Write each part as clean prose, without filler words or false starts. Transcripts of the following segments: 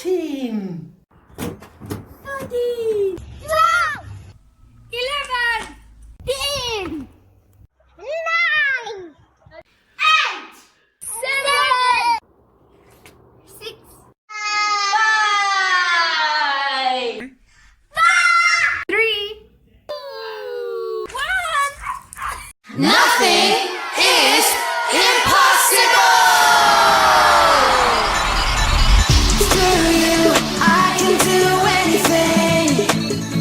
13, 13, 12, 11, 10, 9, 8, 7, 6, 5, 3, 2, 1. Nothing is impossible. Through you, I can do anything.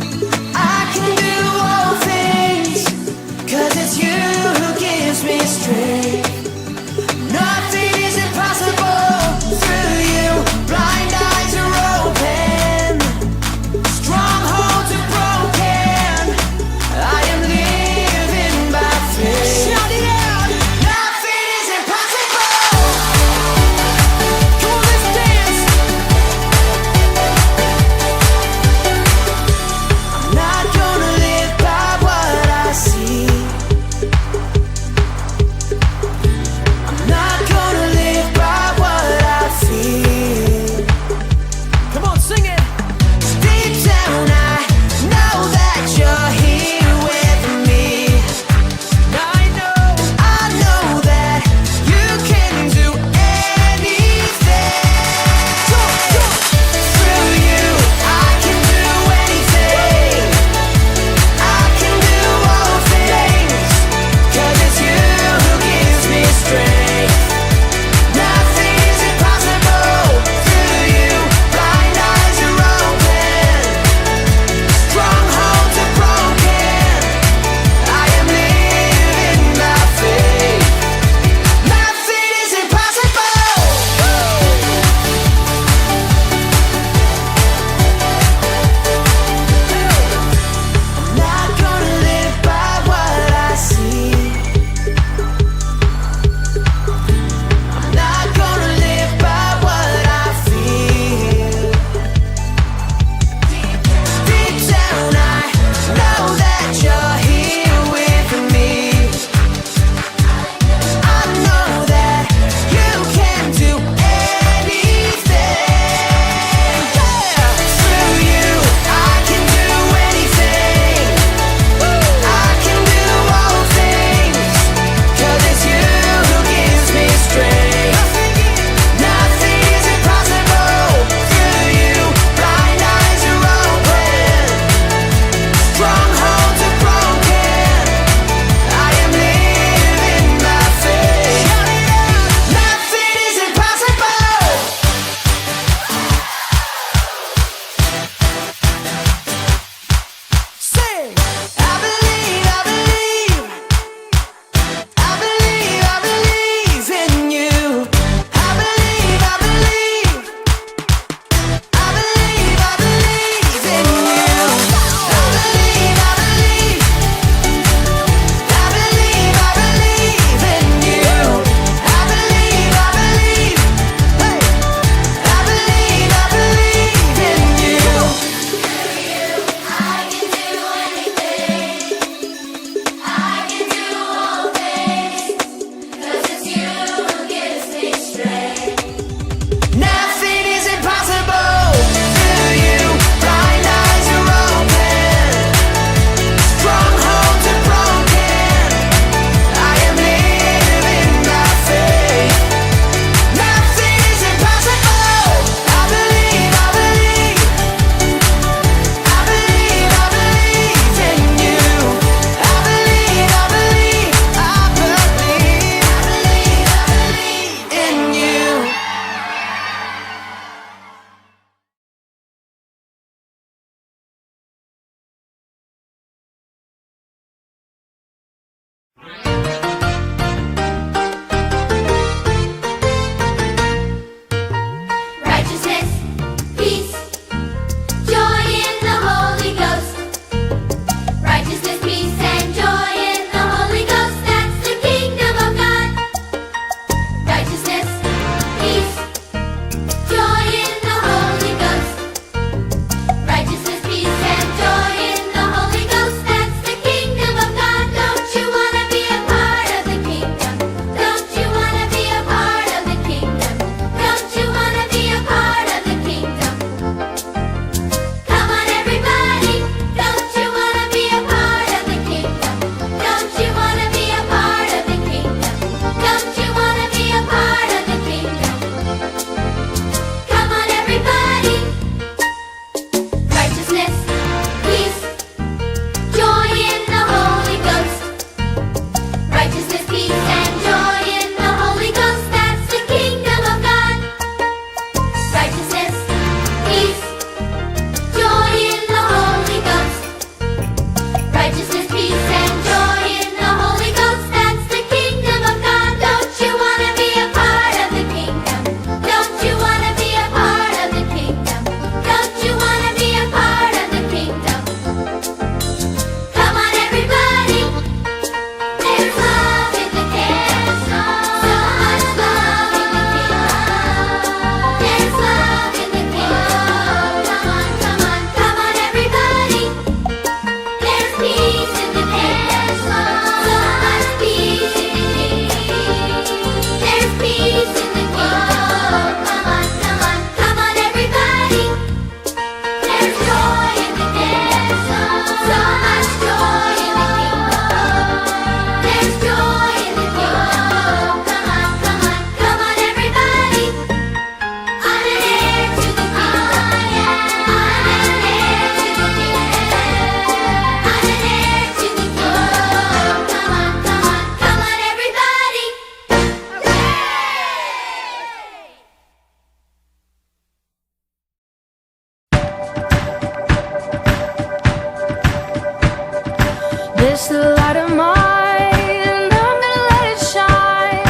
This little light of mine, I'm gonna let it shine.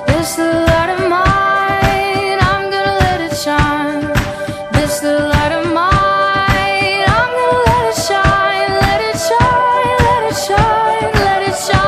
This little light of mine, I'm gonna let it shine. This little light of mine, I'm gonna let it shine. Let it shine, let it shine, let it shine.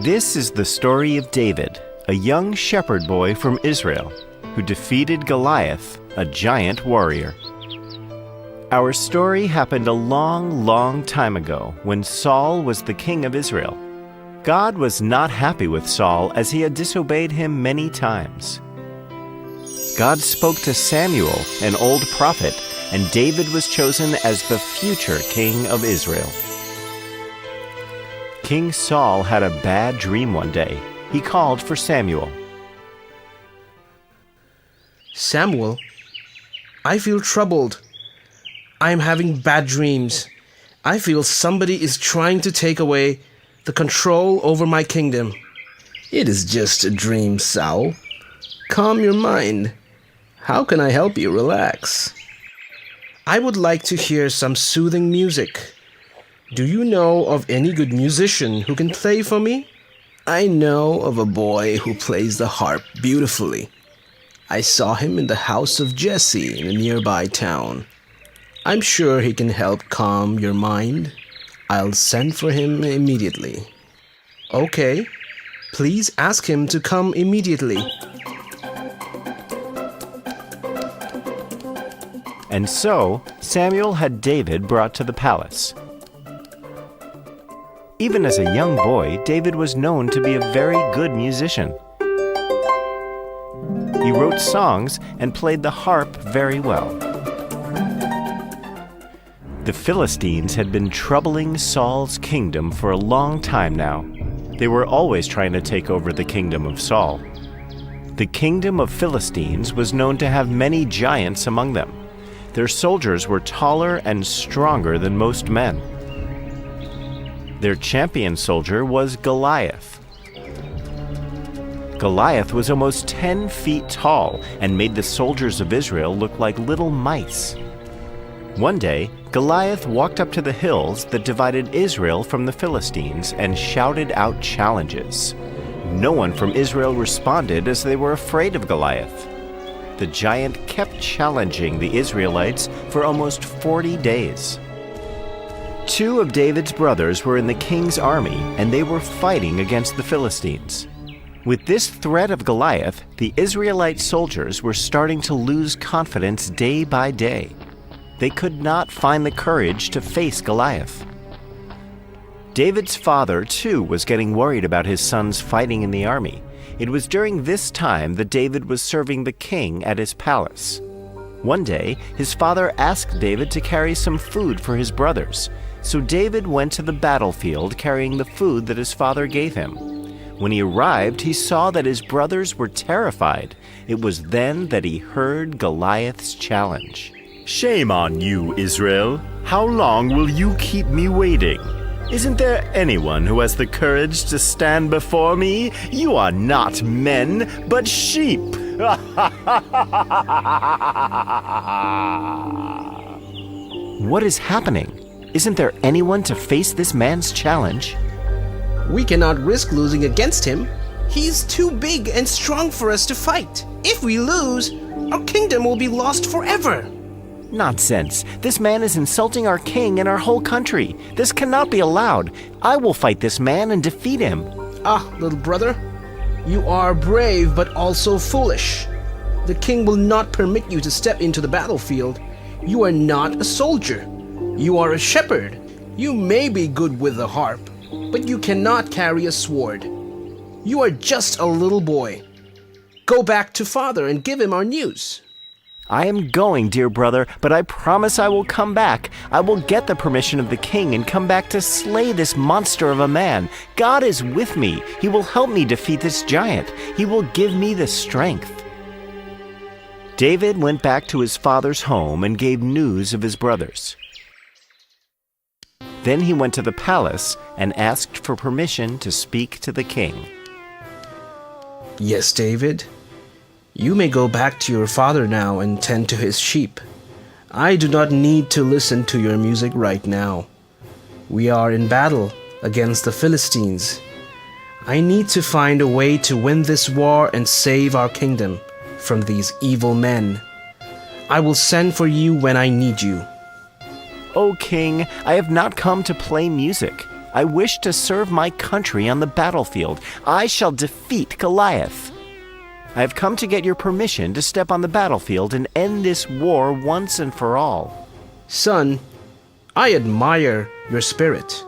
This is the story of David, a young shepherd boy from Israel, who defeated Goliath, a giant warrior. Our story happened a long, long time ago when Saul was the king of Israel. God was not happy with Saul as he had disobeyed him many times. God spoke to Samuel, an old prophet, and David was chosen as the future king of Israel. King Saul had a bad dream one day. He called for Samuel. Samuel, I feel troubled. I am having bad dreams. I feel somebody is trying to take away the control over my kingdom. It is just a dream, Saul. Calm your mind. How can I help you relax? I would like to hear some soothing music. Do you know of any good musician who can play for me? I know of a boy who plays the harp beautifully. I saw him in the house of Jesse in a nearby town. I'm sure he can help calm your mind. I'll send for him immediately. Okay, please ask him to come immediately. And so Samuel had David brought to the palace. Even as a young boy, David was known to be a very good musician. He wrote songs and played the harp very well. The Philistines had been troubling Saul's kingdom for a long time now. They were always trying to take over the kingdom of Saul. The kingdom of Philistines was known to have many giants among them. Their soldiers were taller and stronger than most men. Their champion soldier was Goliath. Goliath was almost 10 feet tall and made the soldiers of Israel look like little mice. One day, Goliath walked up to the hills that divided Israel from the Philistines and shouted out challenges. No one from Israel responded as they were afraid of Goliath. The giant kept challenging the Israelites for almost 40 days. 2 of David's brothers were in the king's army, and they were fighting against the Philistines. With this threat of Goliath, the Israelite soldiers were starting to lose confidence day by day. They could not find the courage to face Goliath. David's father, too, was getting worried about his sons fighting in the army. It was during this time that David was serving the king at his palace. One day, his father asked David to carry some food for his brothers, so David went to the battlefield carrying the food that his father gave him. When he arrived, he saw that his brothers were terrified. It was then that he heard Goliath's challenge. Shame on you, Israel. How long will you keep me waiting? Isn't there anyone who has the courage to stand before me? You are not men, but sheep. What is happening? Isn't there anyone to face this man's challenge? We cannot risk losing against him. He's too big and strong for us to fight. If we lose, our kingdom will be lost forever. Nonsense. This man is insulting our king and our whole country. This cannot be allowed. I will fight this man and defeat him. Ah, little brother, you are brave but also foolish. The king will not permit you to step into the battlefield. You are not a soldier. You are a shepherd. You may be good with the harp, but you cannot carry a sword. You are just a little boy. Go back to father and give him our news. I am going, dear brother, but I promise I will come back. I will get the permission of the king and come back to slay this monster of a man. God is with me. He will help me defeat this giant. He will give me the strength. David went back to his father's home and gave news of his brothers. Then he went to the palace and asked for permission to speak to the king. Yes, David. You may go back to your father now and tend to his sheep. I do not need to listen to your music right now. We are in battle against the Philistines. I need to find a way to win this war and save our kingdom from these evil men. I will send for you when I need you. O king, I have not come to play music. I wish to serve my country on the battlefield. I shall defeat Goliath. I have come to get your permission to step on the battlefield and end this war once and for all." Son, I admire your spirit,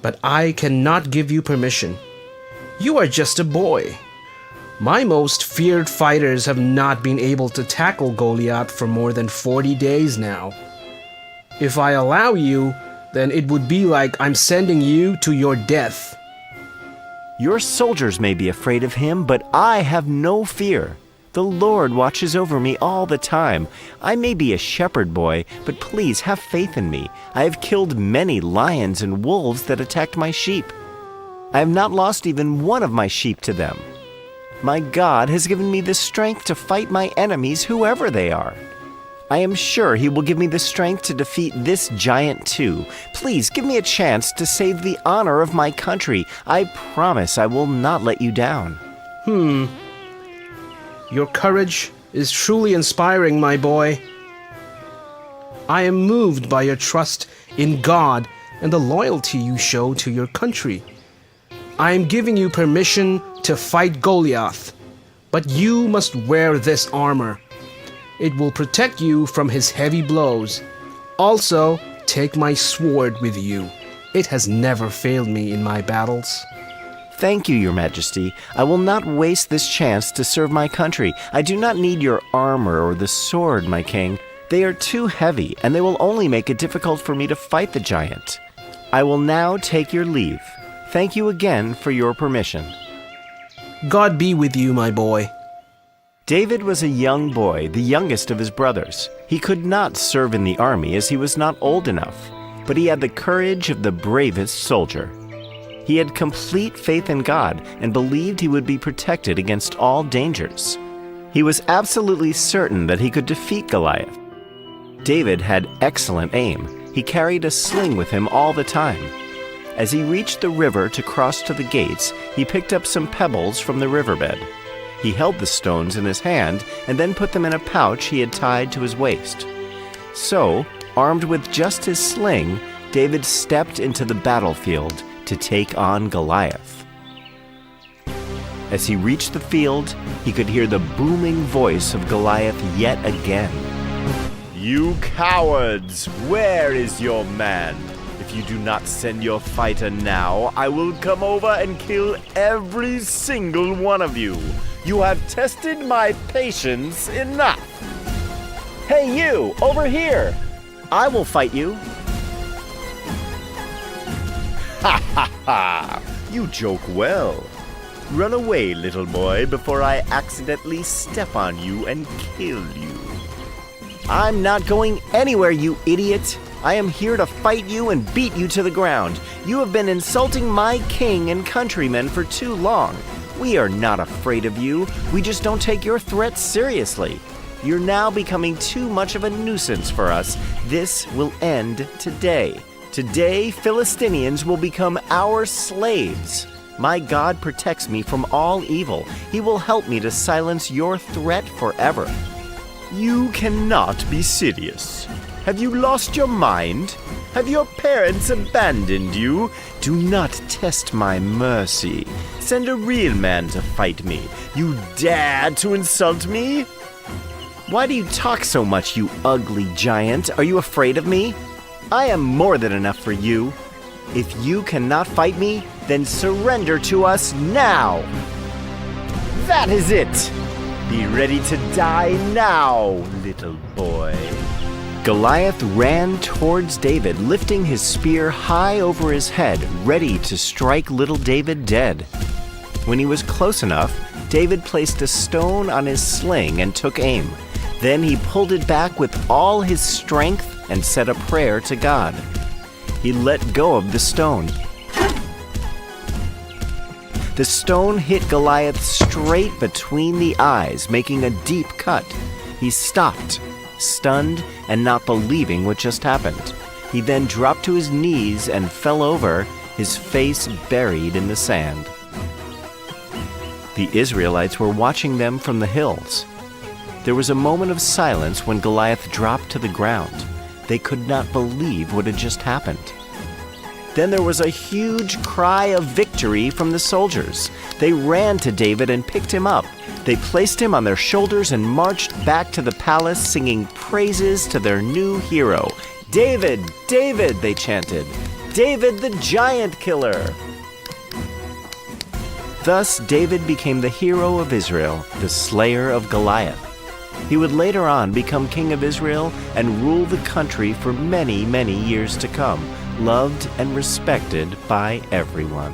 but I cannot give you permission. You are just a boy. My most feared fighters have not been able to tackle Goliath for more than 40 days now. If I allow you, then it would be like I'm sending you to your death. Your soldiers may be afraid of him, but I have no fear. The Lord watches over me all the time. I may be a shepherd boy, but please have faith in me. I have killed many lions and wolves that attacked my sheep. I have not lost even one of my sheep to them. My God has given me the strength to fight my enemies, whoever they are. I am sure He will give me the strength to defeat this giant too. Please give me a chance to save the honor of my country. I promise I will not let you down. Your courage is truly inspiring, my boy. I am moved by your trust in God and the loyalty you show to your country. I am giving you permission to fight Goliath, but you must wear this armor. It will protect you from his heavy blows. Also, take my sword with you. It has never failed me in my battles. Thank you, Your Majesty. I will not waste this chance to serve my country. I do not need your armor or the sword, my king. They are too heavy, and they will only make it difficult for me to fight the giant. I will now take your leave. Thank you again for your permission. God be with you, my boy. David was a young boy, the youngest of his brothers. He could not serve in the army as he was not old enough, but he had the courage of the bravest soldier. He had complete faith in God and believed he would be protected against all dangers. He was absolutely certain that he could defeat Goliath. David had excellent aim. He carried a sling with him all the time. As he reached the river to cross to the gates, he picked up some pebbles from the riverbed. He held the stones in his hand and then put them in a pouch he had tied to his waist. So, armed with just his sling, David stepped into the battlefield to take on Goliath. As he reached the field, he could hear the booming voice of Goliath yet again. You cowards! Where is your man? If you do not send your fighter now, I will come over and kill every single one of you. You have tested my patience enough. Hey you, over here! I will fight you. Ha ha ha! You joke well. Run away, little boy, before I accidentally step on you and kill you. I'm not going anywhere, you idiot. I am here to fight you and beat you to the ground. You have been insulting my king and countrymen for too long. We are not afraid of you. We just don't take your threats seriously. You're now becoming too much of a nuisance for us. This will end today. Today, Philistinians will become our slaves. My God protects me from all evil. He will help me to silence your threat forever. You cannot be serious. Have you lost your mind? Have your parents abandoned you? Do not test my mercy. Send a real man to fight me. You dare to insult me? Why do you talk so much, you ugly giant? Are you afraid of me? I am more than enough for you. If you cannot fight me, then surrender to us now. That is it. Be ready to die now, little boy. Goliath ran towards David, lifting his spear high over his head, ready to strike little David dead. When he was close enough, David placed a stone on his sling and took aim. Then he pulled it back with all his strength and said a prayer to God. He let go of the stone. The stone hit Goliath straight between the eyes, making a deep cut. He stopped, stunned and not believing what just happened. He then dropped to his knees and fell over, his face buried in the sand. The Israelites were watching them from the hills. There was a moment of silence when Goliath dropped to the ground. They could not believe what had just happened. Then there was a huge cry of victory from the soldiers. They ran to David and picked him up. They placed him on their shoulders and marched back to the palace, singing praises to their new hero. "David, David," they chanted. "David the giant killer." Thus, David became the hero of Israel, the slayer of Goliath. He would later on become king of Israel and rule the country for many, many years to come, loved and respected by everyone.